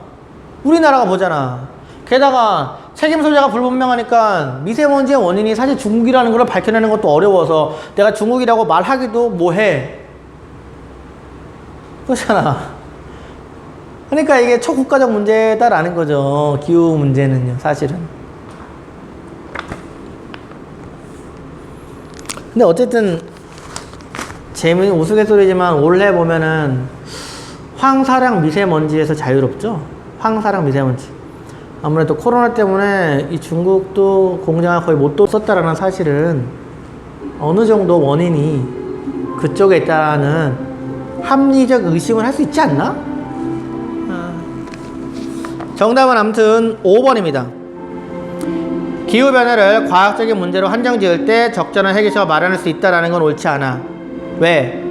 우리나라가 보잖아. 게다가 책임 소재가 불분명하니까 미세먼지의 원인이 사실 중국이라는 걸 밝혀내는 것도 어려워서 내가 중국이라고 말하기도 뭐해. 그렇잖아. 그러니까 이게 초국가적 문제다라는 거죠. 기후 문제는요, 사실은. 근데 어쨌든 재미있는 우스갯소리지만 올해 보면은 황사랑 미세먼지에서 자유롭죠. 황사랑 미세먼지. 아무래도 코로나 때문에 이 중국도 공장을 거의 못 썼다라는 사실은 어느 정도 원인이 그쪽에 있다는 합리적 의심을 할 수 있지 않나? 정답은 아무튼 5번입니다. 기후변화를 과학적인 문제로 한정 지을 때 적절한 해결책을 마련할 수 있다는 건 옳지 않아. 왜?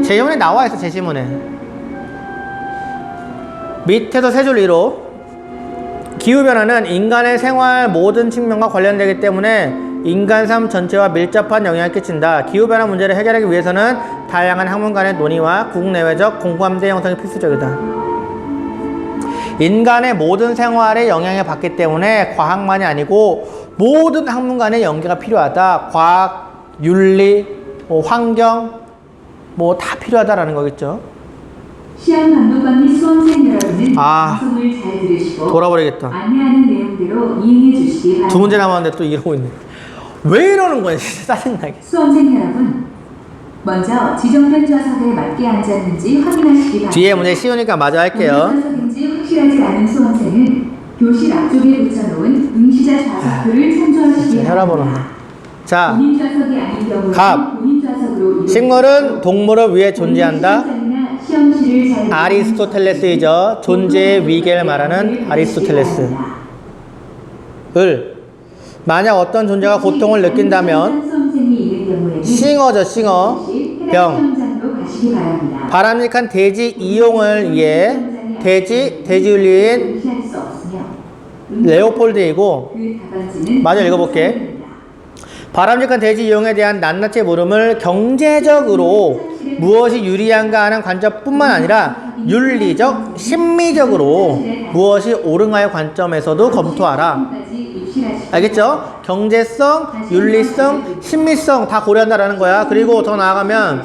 제시문에 나와 있어, 제시문에. 밑에서 세 줄 위로 기후변화는 인간의 생활 모든 측면과 관련되기 때문에 인간 삶 전체와 밀접한 영향을 끼친다. 기후변화 문제를 해결하기 위해서는 다양한 학문 간의 논의와 국내외적 공감대 형성이 필수적이다. 인간의 모든 생활에 영향을 받기 때문에 과학만이 아니고 모든 학문 간의 연계가 필요하다. 과학, 윤리, 환경 다 필요하다라는 거겠죠. 시험 감독관 및 수험생 여러분은 방송을 잘 들으시고 돌아버리겠다. 안내하는 내용대로 이행해 주시기 바랍니다. 두 문제 남았는데 또 이러고 있네. 왜 이러는 거야, 진짜 짜증나게. 수험생 여러분, 먼저 지정된 좌석에 맞게 앉았는지 확인하시기 바랍니다. 뒤에 문제 쉬우니까 마저 할게요. 어느 좌석인지 확실하지 않은 수험생은 교실 앞쪽에 붙여놓은 응시자 좌석표를 참조하시기 바랍니다. 자, 본인 좌석이 아닌 경우는 갑. 본인 좌석으로 식물은 동물을 위해 존재한다. 아리스토텔레스이죠. 존재의 위계를 말하는 아리스토텔레스. 을 만약 어떤 존재가 고통을 느낀다면 싱어죠, 싱어. 병. 바람직한 대지 이용을 위해 대지윤리인 레오폴드이고, 마저 읽어볼게. 바람직한 대지 이용에 대한 낱낱이 물음을 경제적으로 무엇이 유리한가 하는 관점뿐만 아니라 윤리적, 심미적으로 무엇이 옳은가의 관점에서도 검토하라. 알겠죠? 경제성, 윤리성, 심미성 다 고려한다라는 거야. 그리고 더 나아가면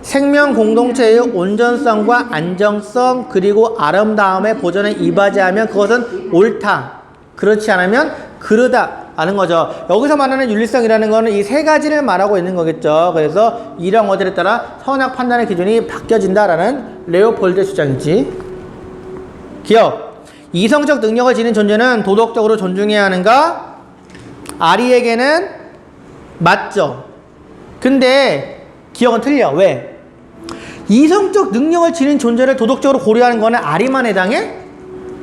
생명 공동체의 온전성과 안정성 그리고 아름다움의 보존에 이바지하면 그것은 옳다. 그렇지 않으면 그르다 하는 거죠. 여기서 말하는 윤리성이라는 거는 이 세 가지를 말하고 있는 거겠죠. 그래서 이런 것들에 따라 선악 판단의 기준이 바뀌어진다라는 레오폴드의 주장이지. 기억. 이성적 능력을 지닌 존재는 도덕적으로 존중해야 하는가? 아리에게는 맞죠. 근데 기억은 틀려. 왜? 이성적 능력을 지닌 존재를 도덕적으로 고려하는 거는 아리만 해당해?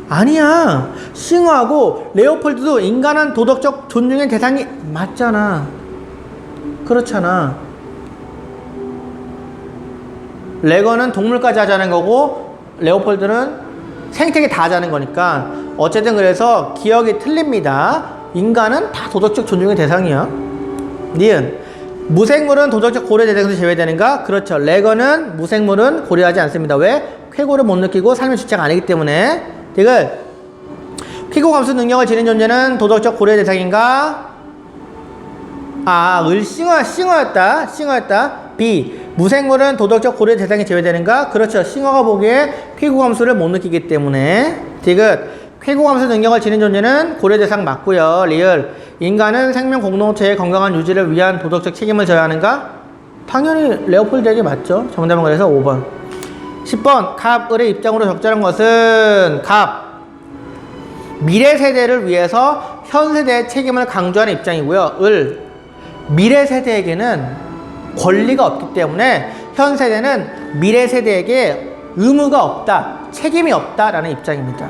아니야. 싱어하고 레오폴드도 인간은 도덕적 존중의 대상이 맞잖아. 그렇잖아. 레거는 동물까지 하자는 거고 레오폴드는 생태계 다 자는 거니까 어쨌든 그래서 기억이 틀립니다. 인간은 다 도덕적 존중의 대상이야. 니은 무생물은 도덕적 고려 대상에서 제외되는가? 그렇죠. 레거는 무생물은 고려하지 않습니다. 왜? 쾌고를 못 느끼고 삶의 주체가 아니기 때문에. 디귿 쾌고 감수 능력을 지닌 존재는 도덕적 고려 대상인가? 싱어였다. B. 무생물은 도덕적 고려 대상에 제외되는가? 그렇죠. 싱어가 보기에 쾌고감수를 못 느끼기 때문에. 디귿 쾌고감수 능력을 지닌 존재는 고려 대상 맞고요. 리을 인간은 생명 공동체의 건강한 유지를 위한 도덕적 책임을 져야 하는가? 당연히 레오폴드에게 맞죠. 정답은 그래서 5번. 10번 갑, 을의 입장으로 적절한 것은 갑 미래 세대를 위해서 현 세대의 책임을 강조하는 입장이고요. 을 미래 세대에게는 권리가 없기 때문에 현 세대는 미래 세대에게 의무가 없다, 책임이 없다라는 입장입니다.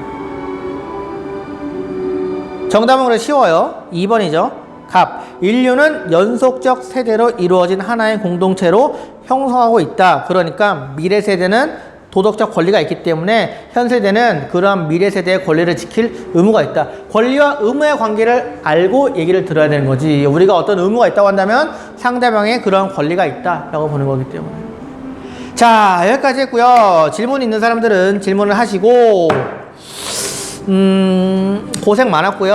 정답은 그래 쉬워요. 2번이죠. 갑 인류는 연속적 세대로 이루어진 하나의 공동체로 형성하고 있다. 그러니까 미래 세대는 도덕적 권리가 있기 때문에 현 세대는 그러한 미래 세대의 권리를 지킬 의무가 있다. 권리와 의무의 관계를 알고 얘기를 들어야 되는 거지. 우리가 어떤 의무가 있다고 한다면 상대방의 그러한 권리가 있다라고 보는 거기 때문에. 자, 여기까지 했고요. 질문 있는 사람들은 질문을 하시고 고생 많았고요.